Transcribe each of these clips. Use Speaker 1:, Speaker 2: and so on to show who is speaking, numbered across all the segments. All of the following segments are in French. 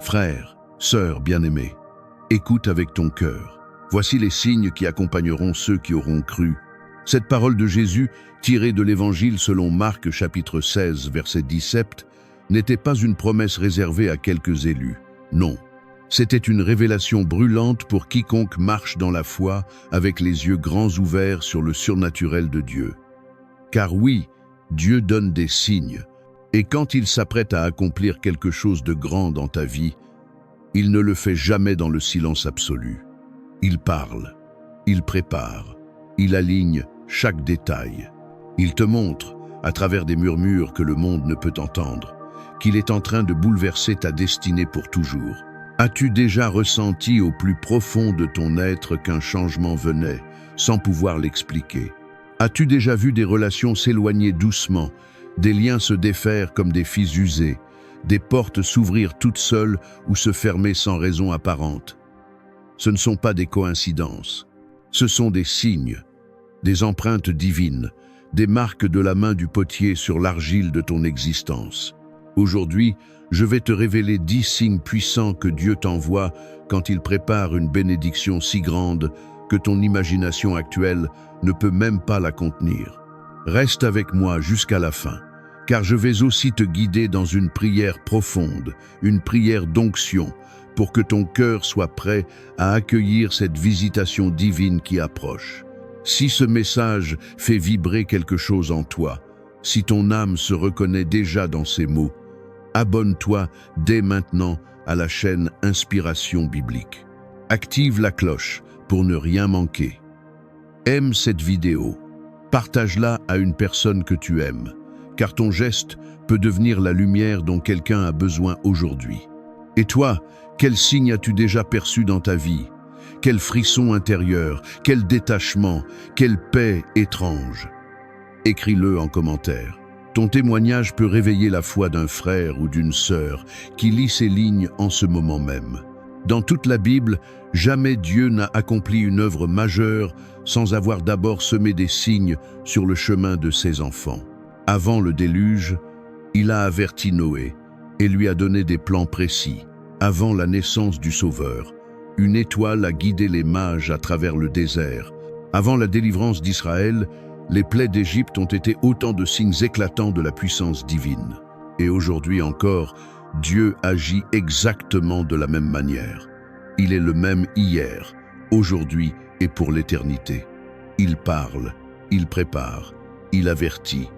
Speaker 1: Frère, sœur bien-aimés, écoute avec ton cœur. Voici les signes qui accompagneront ceux qui auront cru. Cette parole de Jésus, tirée de l'Évangile selon Marc chapitre 16, verset 17, n'était pas une promesse réservée à quelques élus. Non, c'était une révélation brûlante pour quiconque marche dans la foi avec les yeux grands ouverts sur le surnaturel de Dieu. Car oui, Dieu donne des signes, et quand il s'apprête à accomplir quelque chose de grand dans ta vie, il ne le fait jamais dans le silence absolu. Il parle, il prépare, il aligne chaque détail. Il te montre, à travers des murmures que le monde ne peut entendre, qu'il est en train de bouleverser ta destinée pour toujours. As-tu déjà ressenti au plus profond de ton être qu'un changement venait, sans pouvoir l'expliquer? As-tu déjà vu des relations s'éloigner doucement, des liens se défaire comme des fils usés, des portes s'ouvrir toutes seules ou se fermer sans raison apparente? Ce ne sont pas des coïncidences, ce sont des signes, des empreintes divines, des marques de la main du potier sur l'argile de ton existence. Aujourd'hui, je vais te révéler 10 signes puissants que Dieu t'envoie quand il prépare une bénédiction si grande que ton imagination actuelle ne peut même pas la contenir. Reste avec moi jusqu'à la fin, car je vais aussi te guider dans une prière profonde, une prière d'onction, pour que ton cœur soit prêt à accueillir cette visitation divine qui approche. Si ce message fait vibrer quelque chose en toi, si ton âme se reconnaît déjà dans ces mots, abonne-toi dès maintenant à la chaîne Inspiration Biblique. Active la cloche pour ne rien manquer. Aime cette vidéo. Partage-la à une personne que tu aimes, car ton geste peut devenir la lumière dont quelqu'un a besoin aujourd'hui. Et toi, quel signe as-tu déjà perçu dans ta vie? Quel frisson intérieur, quel détachement, quelle paix étrange? Écris-le en commentaire. Ton témoignage peut réveiller la foi d'un frère ou d'une sœur qui lit ces lignes en ce moment même. Dans toute la Bible, jamais Dieu n'a accompli une œuvre majeure sans avoir d'abord semé des signes sur le chemin de ses enfants. Avant le déluge, il a averti Noé et lui a donné des plans précis. Avant la naissance du Sauveur, une étoile a guidé les mages à travers le désert. Avant la délivrance d'Israël, les plaies d'Égypte ont été autant de signes éclatants de la puissance divine. Et aujourd'hui encore, Dieu agit exactement de la même manière. Il est le même hier, aujourd'hui et pour l'éternité. Il parle, il prépare, il avertit.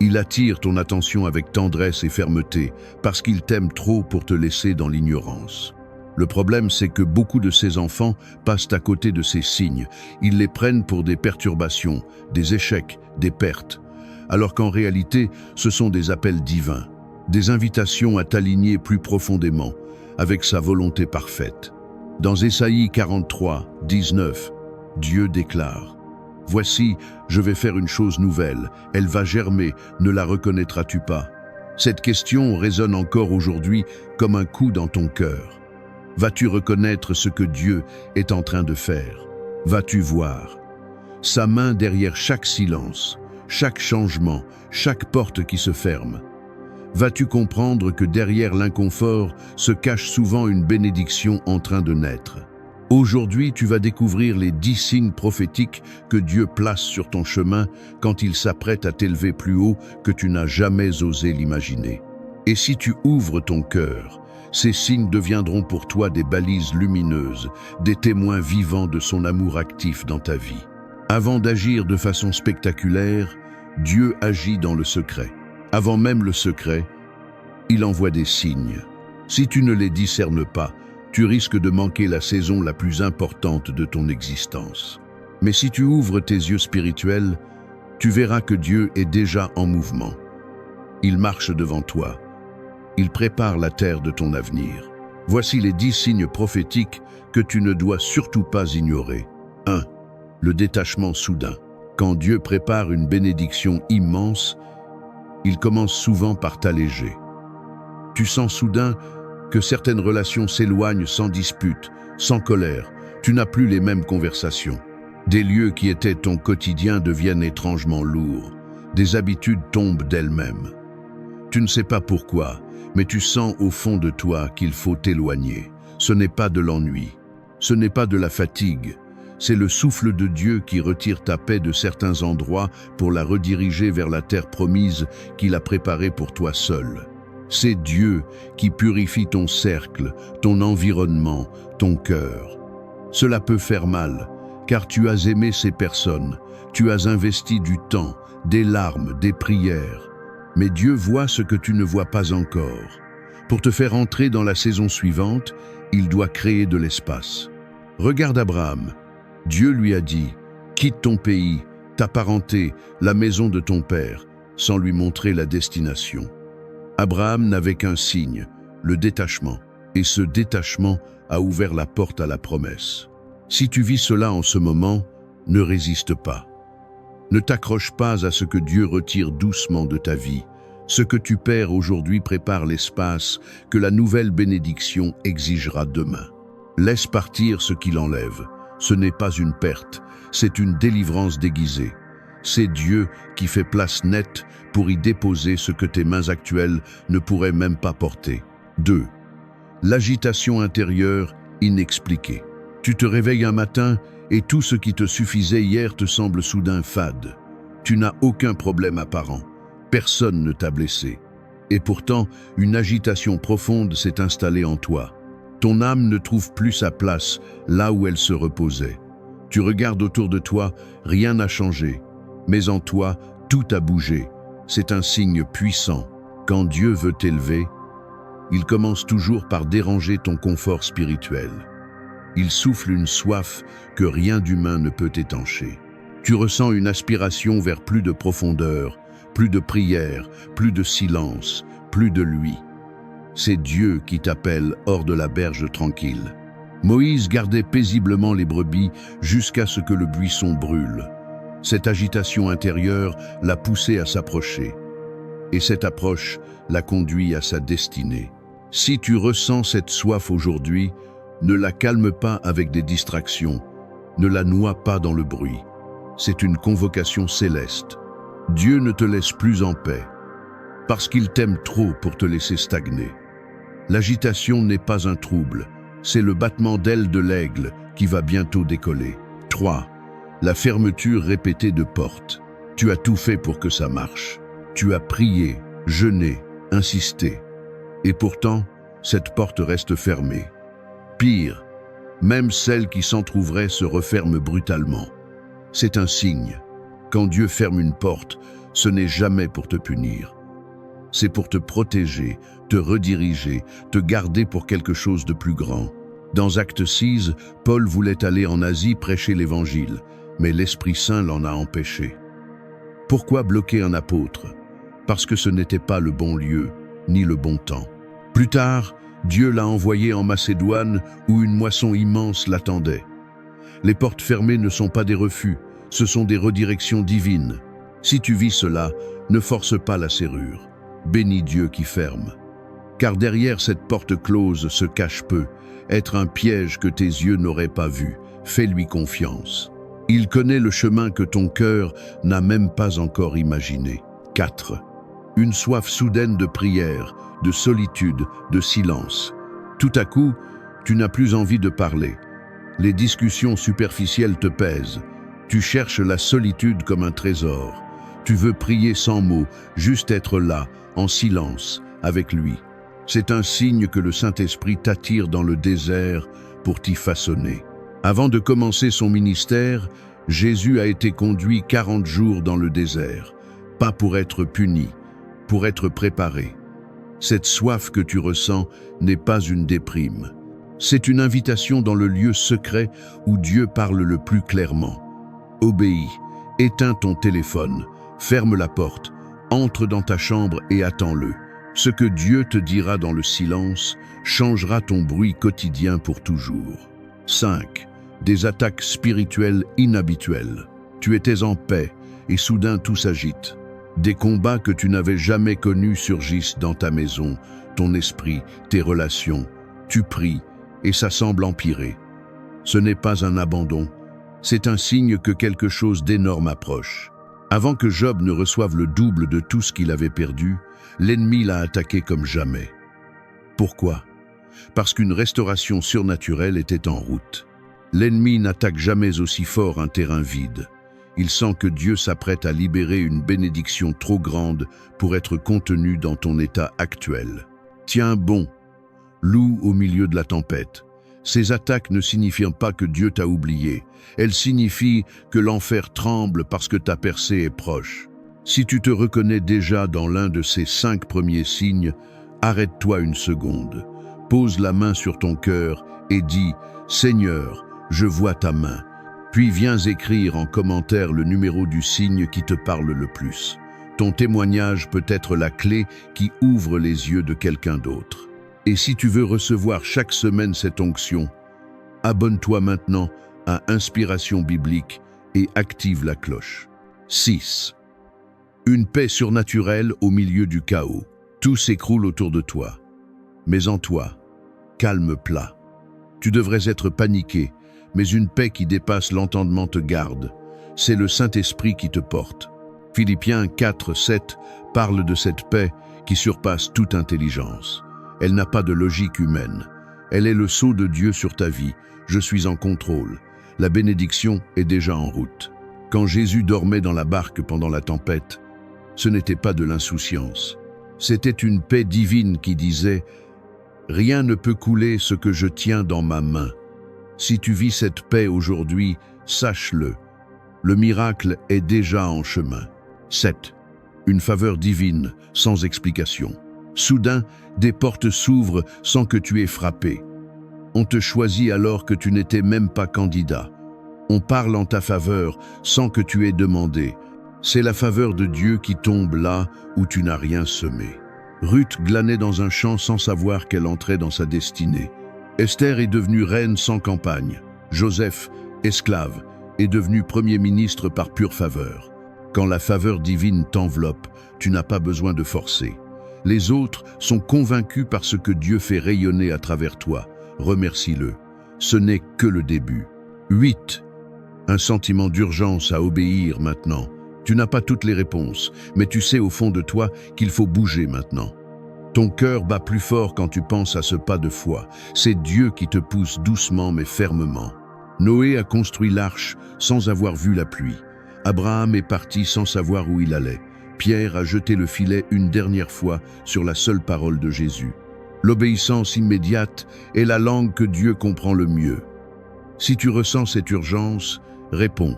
Speaker 1: Il attire ton attention avec tendresse et fermeté parce qu'il t'aime trop pour te laisser dans l'ignorance. Le problème, c'est que beaucoup de ces enfants passent à côté de ces signes. Ils les prennent pour des perturbations, des échecs, des pertes, alors qu'en réalité, ce sont des appels divins, des invitations à t'aligner plus profondément avec sa volonté parfaite. Dans Ésaïe 43, 19, Dieu déclare: « Voici, je vais faire une chose nouvelle, elle va germer, ne la reconnaîtras-tu pas ?» Cette question résonne encore aujourd'hui comme un coup dans ton cœur. Vas-tu reconnaître ce que Dieu est en train de faire? Vas-tu voir sa main derrière chaque silence, chaque changement, chaque porte qui se ferme? Vas-tu comprendre que derrière l'inconfort se cache souvent une bénédiction en train de naître? Aujourd'hui, tu vas découvrir les 10 signes prophétiques que Dieu place sur ton chemin quand il s'apprête à t'élever plus haut que tu n'as jamais osé l'imaginer. Et si tu ouvres ton cœur, ces signes deviendront pour toi des balises lumineuses, des témoins vivants de son amour actif dans ta vie. Avant d'agir de façon spectaculaire, Dieu agit dans le secret. Avant même le secret, il envoie des signes. Si tu ne les discernes pas, tu risques de manquer la saison la plus importante de ton existence. Mais si tu ouvres tes yeux spirituels, tu verras que Dieu est déjà en mouvement. Il marche devant toi. Il prépare la terre de ton avenir. Voici les 10 signes prophétiques que tu ne dois surtout pas ignorer. 1. Le détachement soudain. Quand Dieu prépare une bénédiction immense, il commence souvent par t'alléger. Tu sens soudain que certaines relations s'éloignent sans dispute, sans colère. Tu n'as plus les mêmes conversations. Des lieux qui étaient ton quotidien deviennent étrangement lourds. Des habitudes tombent d'elles-mêmes. Tu ne sais pas pourquoi, mais tu sens au fond de toi qu'il faut t'éloigner. Ce n'est pas de l'ennui, ce n'est pas de la fatigue, c'est le souffle de Dieu qui retire ta paix de certains endroits pour la rediriger vers la terre promise qu'il a préparée pour toi seul. C'est Dieu qui purifie ton cercle, ton environnement, ton cœur. Cela peut faire mal, car tu as aimé ces personnes, tu as investi du temps, des larmes, des prières. Mais Dieu voit ce que tu ne vois pas encore. Pour te faire entrer dans la saison suivante, il doit créer de l'espace. Regarde Abraham. Dieu lui a dit « Quitte ton pays, ta parenté, la maison de ton père », sans lui montrer la destination. Abraham n'avait qu'un signe, le détachement. Et ce détachement a ouvert la porte à la promesse. Si tu vis cela en ce moment, ne résiste pas. Ne t'accroche pas à ce que Dieu retire doucement de ta vie. Ce que tu perds aujourd'hui prépare l'espace que la nouvelle bénédiction exigera demain. Laisse partir ce qu'il enlève. Ce n'est pas une perte, c'est une délivrance déguisée. C'est Dieu qui fait place nette pour y déposer ce que tes mains actuelles ne pourraient même pas porter. 2. L'agitation intérieure inexpliquée. Tu te réveilles un matin et tout ce qui te suffisait hier te semble soudain fade. Tu n'as aucun problème apparent. Personne ne t'a blessé. Et pourtant, une agitation profonde s'est installée en toi. Ton âme ne trouve plus sa place là où elle se reposait. Tu regardes autour de toi, rien n'a changé. Mais en toi, tout a bougé. C'est un signe puissant. Quand Dieu veut t'élever, il commence toujours par déranger ton confort spirituel. Il souffle une soif que rien d'humain ne peut étancher. Tu ressens une aspiration vers plus de profondeur, plus de prière, plus de silence, plus de lui. C'est Dieu qui t'appelle hors de la berge tranquille. Moïse gardait paisiblement les brebis jusqu'à ce que le buisson brûle. Cette agitation intérieure l'a poussé à s'approcher. Et cette approche l'a conduit à sa destinée. Si tu ressens cette soif aujourd'hui, ne la calme pas avec des distractions, ne la noie pas dans le bruit. C'est une convocation céleste. Dieu ne te laisse plus en paix, parce qu'il t'aime trop pour te laisser stagner. L'agitation n'est pas un trouble, c'est le battement d'ailes de l'aigle qui va bientôt décoller. 3. La fermeture répétée de portes. Tu as tout fait pour que ça marche. Tu as prié, jeûné, insisté. Et pourtant, cette porte reste fermée. Pire, même celle qui s'entrouvrait se referme brutalement. C'est un signe. Quand Dieu ferme une porte, ce n'est jamais pour te punir. C'est pour te protéger, te rediriger, te garder pour quelque chose de plus grand. Dans Acte 6, Paul voulait aller en Asie prêcher l'Évangile, mais l'Esprit Saint l'en a empêché. Pourquoi bloquer un apôtre? Parce que ce n'était pas le bon lieu, ni le bon temps. Plus tard, Dieu l'a envoyé en Macédoine où une moisson immense l'attendait. Les portes fermées ne sont pas des refus, ce sont des redirections divines. Si tu vis cela, ne force pas la serrure. Bénis Dieu qui ferme. Car derrière cette porte close se cache peu, être un piège que tes yeux n'auraient pas vu. Fais-lui confiance. Il connaît le chemin que ton cœur n'a même pas encore imaginé. 4. Une soif soudaine de prière, de solitude, de silence. Tout à coup, tu n'as plus envie de parler. Les discussions superficielles te pèsent. Tu cherches la solitude comme un trésor. Tu veux prier sans mots, juste être là, en silence, avec lui. C'est un signe que le Saint-Esprit t'attire dans le désert pour t'y façonner. Avant de commencer son ministère, Jésus a été conduit 40 jours dans le désert, pas pour être puni, pour être préparé. Cette soif que tu ressens n'est pas une déprime. C'est une invitation dans le lieu secret où Dieu parle le plus clairement. Obéis, éteins ton téléphone, ferme la porte, entre dans ta chambre et attends-le. Ce que Dieu te dira dans le silence changera ton bruit quotidien pour toujours. 5. Des attaques spirituelles inhabituelles. Tu étais en paix et soudain tout s'agite. Des combats que tu n'avais jamais connus surgissent dans ta maison, ton esprit, tes relations. Tu pries et ça semble empirer. Ce n'est pas un abandon, c'est un signe que quelque chose d'énorme approche. Avant que Job ne reçoive le double de tout ce qu'il avait perdu, l'ennemi l'a attaqué comme jamais. Pourquoi? Parce qu'une restauration surnaturelle était en route. L'ennemi n'attaque jamais aussi fort un terrain vide. Il sent que Dieu s'apprête à libérer une bénédiction trop grande pour être contenue dans ton état actuel. Tiens bon, loue au milieu de la tempête. Ces attaques ne signifient pas que Dieu t'a oublié. Elles signifient que l'enfer tremble parce que ta percée est proche. Si tu te reconnais déjà dans l'un de ces 5 premiers signes, arrête-toi une seconde. Pose la main sur ton cœur et dis « Seigneur, je vois ta main ». Puis viens écrire en commentaire le numéro du signe qui te parle le plus. Ton témoignage peut être la clé qui ouvre les yeux de quelqu'un d'autre. Et si tu veux recevoir chaque semaine cette onction, abonne-toi maintenant à Inspiration Biblique et active la cloche. 6. Une paix surnaturelle au milieu du chaos. Tout s'écroule autour de toi. Mais en toi, calme plat. Tu devrais être paniqué, mais une paix qui dépasse l'entendement te garde. C'est le Saint-Esprit qui te porte. Philippiens 4:7 parle de cette paix qui surpasse toute intelligence. Elle n'a pas de logique humaine. Elle est le sceau de Dieu sur ta vie. Je suis en contrôle. La bénédiction est déjà en route. Quand Jésus dormait dans la barque pendant la tempête, ce n'était pas de l'insouciance. C'était une paix divine qui disait « Rien ne peut couler ce que je tiens dans ma main ». Si tu vis cette paix aujourd'hui, sache-le. Le miracle est déjà en chemin. 7. Une faveur divine, sans explication. Soudain, des portes s'ouvrent sans que tu aies frappé. On te choisit alors que tu n'étais même pas candidat. On parle en ta faveur sans que tu aies demandé. C'est la faveur de Dieu qui tombe là où tu n'as rien semé. Ruth glanait dans un champ sans savoir qu'elle entrait dans sa destinée. Esther est devenue reine sans campagne. Joseph, esclave, est devenu premier ministre par pure faveur. Quand la faveur divine t'enveloppe, tu n'as pas besoin de forcer. Les autres sont convaincus par ce que Dieu fait rayonner à travers toi. Remercie-le. Ce n'est que le début. 8. Un sentiment d'urgence à obéir maintenant. Tu n'as pas toutes les réponses, mais tu sais au fond de toi qu'il faut bouger maintenant. Ton cœur bat plus fort quand tu penses à ce pas de foi. C'est Dieu qui te pousse doucement mais fermement. Noé a construit l'arche sans avoir vu la pluie. Abraham est parti sans savoir où il allait. Pierre a jeté le filet une dernière fois sur la seule parole de Jésus. L'obéissance immédiate est la langue que Dieu comprend le mieux. Si tu ressens cette urgence, réponds.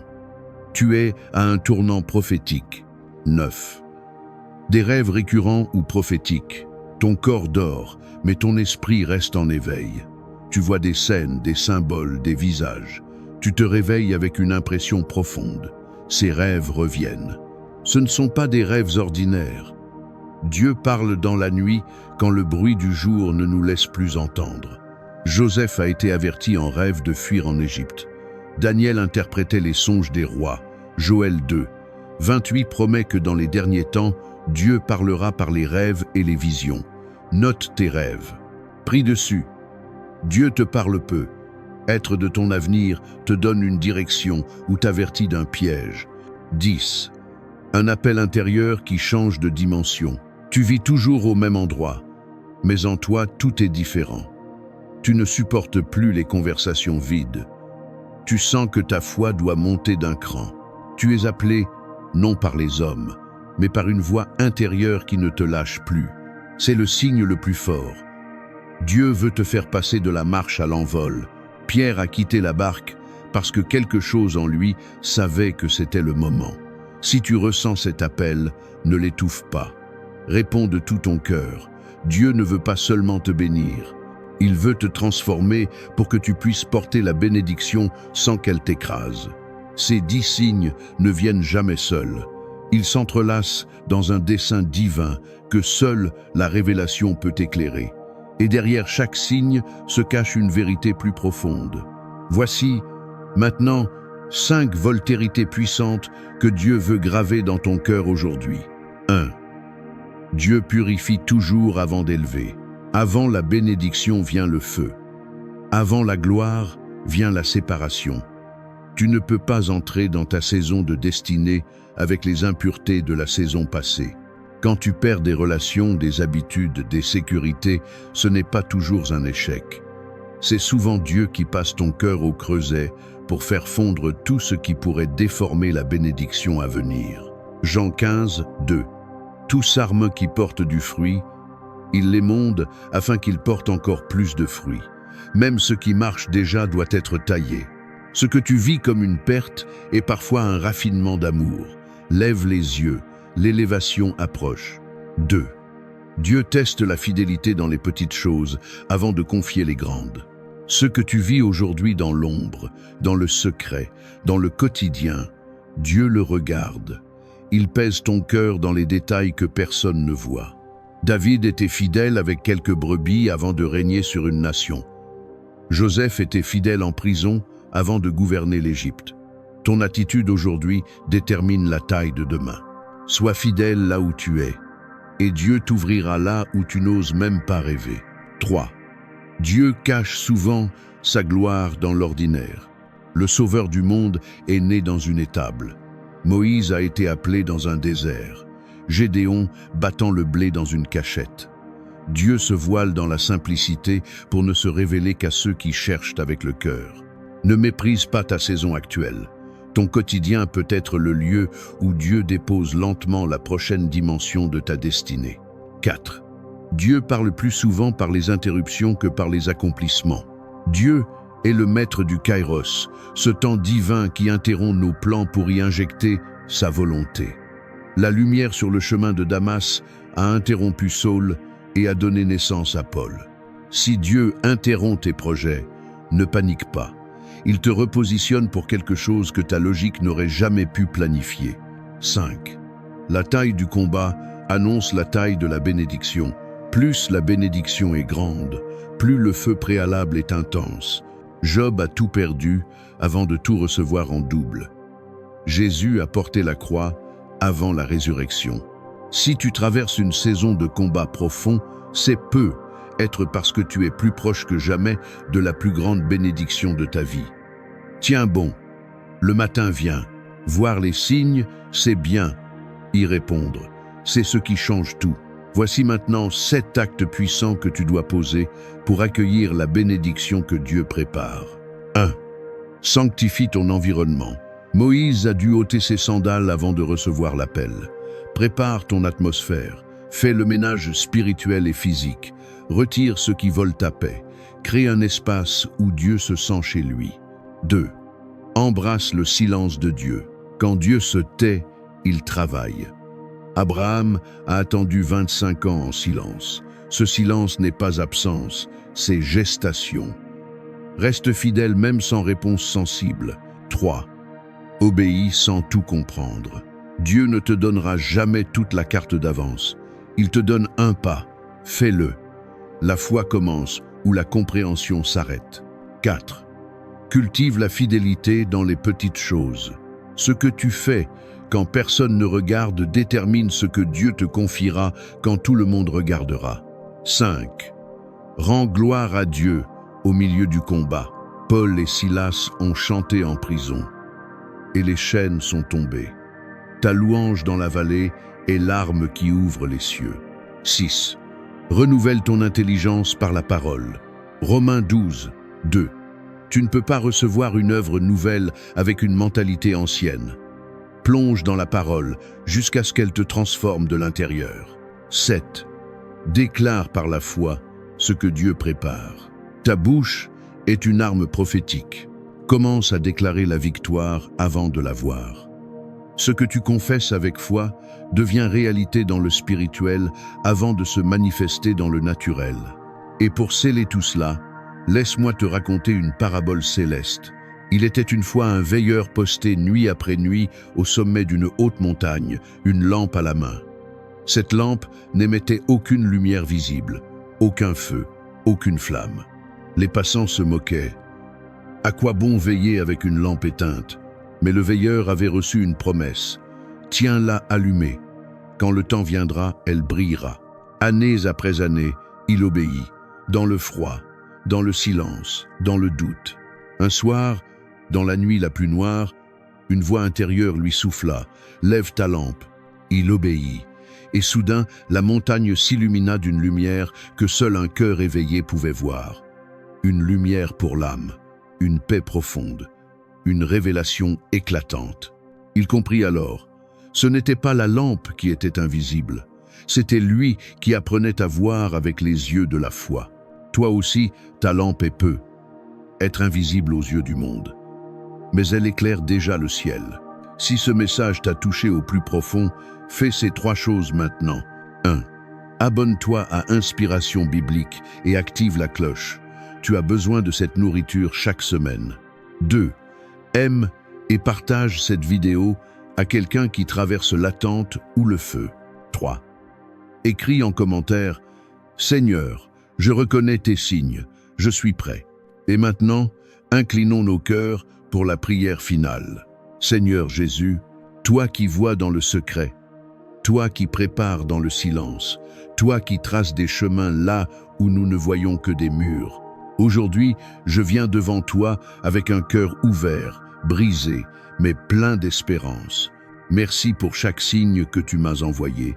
Speaker 1: Tu es à un tournant prophétique. 9. Des rêves récurrents ou prophétiques. Ton corps dort, mais ton esprit reste en éveil. Tu vois des scènes, des symboles, des visages. Tu te réveilles avec une impression profonde. Ces rêves reviennent. Ce ne sont pas des rêves ordinaires. Dieu parle dans la nuit quand le bruit du jour ne nous laisse plus entendre. Joseph a été averti en rêve de fuir en Égypte. Daniel interprétait les songes des rois. Joël 2:28 promet que dans les derniers temps, Dieu parlera par les rêves et les visions. Note tes rêves. Prie dessus. Dieu te parle peu. Être de ton avenir te donne une direction ou t'avertit d'un piège. 10. Un appel intérieur qui change de dimension. Tu vis toujours au même endroit, mais en toi tout est différent. Tu ne supportes plus les conversations vides. Tu sens que ta foi doit monter d'un cran. Tu es appelé non par les hommes, mais par une voix intérieure qui ne te lâche plus. C'est le signe le plus fort. Dieu veut te faire passer de la marche à l'envol. Pierre a quitté la barque parce que quelque chose en lui savait que c'était le moment. Si tu ressens cet appel, ne l'étouffe pas. Réponds de tout ton cœur. Dieu ne veut pas seulement te bénir. Il veut te transformer pour que tu puisses porter la bénédiction sans qu'elle t'écrase. Ces 10 signes ne viennent jamais seuls. Ils s'entrelacent dans un dessein divin que seule la révélation peut éclairer. Et derrière chaque signe se cache une vérité plus profonde. Voici, maintenant, 5 voltérités puissantes que Dieu veut graver dans ton cœur aujourd'hui. 1. Dieu purifie toujours avant d'élever. Avant la bénédiction vient le feu. Avant la gloire vient la séparation. Tu ne peux pas entrer dans ta saison de destinée avec les impuretés de la saison passée. Quand tu perds des relations, des habitudes, des sécurités, ce n'est pas toujours un échec. C'est souvent Dieu qui passe ton cœur au creuset pour faire fondre tout ce qui pourrait déformer la bénédiction à venir. Jean 15, 2. Tous arbres qui portent du fruit, il les monde afin qu'ils portent encore plus de fruits. Même ce qui marche déjà doit être taillé. Ce que tu vis comme une perte est parfois un raffinement d'amour. Lève les yeux, l'élévation approche. 2. Dieu teste la fidélité dans les petites choses avant de confier les grandes. Ce que tu vis aujourd'hui dans l'ombre, dans le secret, dans le quotidien, Dieu le regarde. Il pèse ton cœur dans les détails que personne ne voit. David était fidèle avec quelques brebis avant de régner sur une nation. Joseph était fidèle en prison avant de gouverner l'Égypte. Ton attitude aujourd'hui détermine la taille de demain. Sois fidèle là où tu es, et Dieu t'ouvrira là où tu n'oses même pas rêver. 3. Dieu cache souvent sa gloire dans l'ordinaire. Le Sauveur du monde est né dans une étable. Moïse a été appelé dans un désert. Gédéon battant le blé dans une cachette. Dieu se voile dans la simplicité pour ne se révéler qu'à ceux qui cherchent avec le cœur. Ne méprise pas ta saison actuelle. Ton quotidien peut être le lieu où Dieu dépose lentement la prochaine dimension de ta destinée. 4. Dieu parle plus souvent par les interruptions que par les accomplissements. Dieu est le maître du kairos, ce temps divin qui interrompt nos plans pour y injecter sa volonté. La lumière sur le chemin de Damas a interrompu Saul et a donné naissance à Paul. Si Dieu interrompt tes projets, ne panique pas. Il te repositionne pour quelque chose que ta logique n'aurait jamais pu planifier. 5. La taille du combat annonce la taille de la bénédiction. Plus la bénédiction est grande, plus le feu préalable est intense. Job a tout perdu avant de tout recevoir en double. Jésus a porté la croix avant la résurrection. Si tu traverses une saison de combat profond, c'est peu être parce que tu es plus proche que jamais de la plus grande bénédiction de ta vie. Tiens bon, le matin vient. Voir les signes, c'est bien. Y répondre, c'est ce qui change tout. Voici maintenant 7 actes puissants que tu dois poser pour accueillir la bénédiction que Dieu prépare. 1. Sanctifie ton environnement. Moïse a dû ôter ses sandales avant de recevoir l'appel. Prépare ton atmosphère. Fais le ménage spirituel et physique. Retire ceux qui volent ta paix. Crée un espace où Dieu se sent chez lui. 2. Embrasse le silence de Dieu. Quand Dieu se tait, il travaille. Abraham a attendu 25 ans en silence. Ce silence n'est pas absence, c'est gestation. Reste fidèle même sans réponse sensible. 3. Obéis sans tout comprendre. Dieu ne te donnera jamais toute la carte d'avance. Il te donne un pas. Fais-le. La foi commence où la compréhension s'arrête. 4. Cultive la fidélité dans les petites choses. Ce que tu fais quand personne ne regarde détermine ce que Dieu te confiera quand tout le monde regardera. 5. Rends gloire à Dieu au milieu du combat. Paul et Silas ont chanté en prison, et les chaînes sont tombées. Ta louange dans la vallée est l'arme qui ouvre les cieux. 6. Renouvelle ton intelligence par la parole. Romains 12, 2. Tu ne peux pas recevoir une œuvre nouvelle avec une mentalité ancienne. Plonge dans la parole jusqu'à ce qu'elle te transforme de l'intérieur. 7. Déclare par la foi ce que Dieu prépare. Ta bouche est une arme prophétique. Commence à déclarer la victoire avant de la voir. Ce que tu confesses avec foi devient réalité dans le spirituel avant de se manifester dans le naturel. Et pour sceller tout cela, laisse-moi te raconter une parabole céleste. Il était une fois un veilleur posté nuit après nuit au sommet d'une haute montagne, une lampe à la main. Cette lampe n'émettait aucune lumière visible, aucun feu, aucune flamme. Les passants se moquaient. À quoi bon veiller avec une lampe éteinte? Mais le veilleur avait reçu une promesse. Tiens-la allumée. Quand le temps viendra, elle brillera. Années après années, il obéit, dans le froid, dans le silence, dans le doute. Un soir, dans la nuit la plus noire, une voix intérieure lui souffla. Lève ta lampe. Il obéit. et soudain la montagne s'illumina d'une lumière que seul un cœur éveillé pouvait voir. Une lumière pour l'âme, une paix profonde, une révélation éclatante. Il comprit alors, ce n'était pas la lampe qui était invisible, c'était lui qui apprenait à voir avec les yeux de la foi. Toi aussi, ta lampe est peu, être invisible aux yeux du monde. Mais elle éclaire déjà le ciel. Si ce message t'a touché au plus profond, fais ces 3 choses maintenant. 1. Abonne-toi à Inspiration Biblique et active la cloche. Tu as besoin de cette nourriture chaque semaine. 2. Aime et partage cette vidéo à quelqu'un qui traverse l'attente ou le feu. 3. Écris en commentaire « Seigneur, je reconnais tes signes, je suis prêt. » Et maintenant, inclinons nos cœurs pour la prière finale. Seigneur Jésus, toi qui vois dans le secret, toi qui prépares dans le silence, toi qui traces des chemins là où nous ne voyons que des murs. Aujourd'hui, je viens devant toi avec un cœur ouvert, brisé, mais plein d'espérance. Merci pour chaque signe que tu m'as envoyé.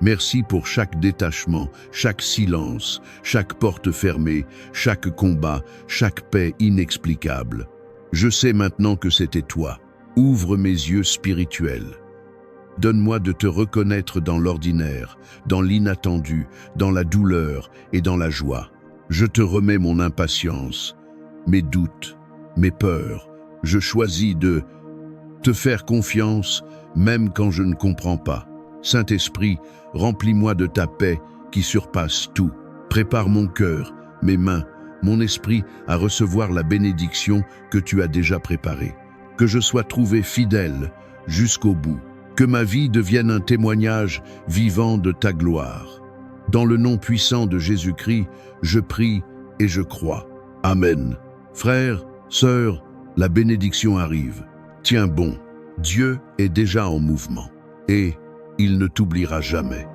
Speaker 1: Merci pour chaque détachement, chaque silence, chaque porte fermée, chaque combat, chaque paix inexplicable. Je sais maintenant que c'était toi. Ouvre mes yeux spirituels. Donne-moi de te reconnaître dans l'ordinaire, dans l'inattendu, dans la douleur et dans la joie. Je te remets mon impatience, mes doutes, mes peurs. Je choisis de te faire confiance même quand je ne comprends pas. Saint-Esprit, remplis-moi de ta paix qui surpasse tout. Prépare mon cœur, mes mains, mon esprit à recevoir la bénédiction que tu as déjà préparée. Que je sois trouvé fidèle jusqu'au bout. Que ma vie devienne un témoignage vivant de ta gloire. Dans le nom puissant de Jésus-Christ, je prie et je crois. Amen. Frères, sœurs, la bénédiction arrive. Tiens bon, Dieu est déjà en mouvement et il ne t'oubliera jamais.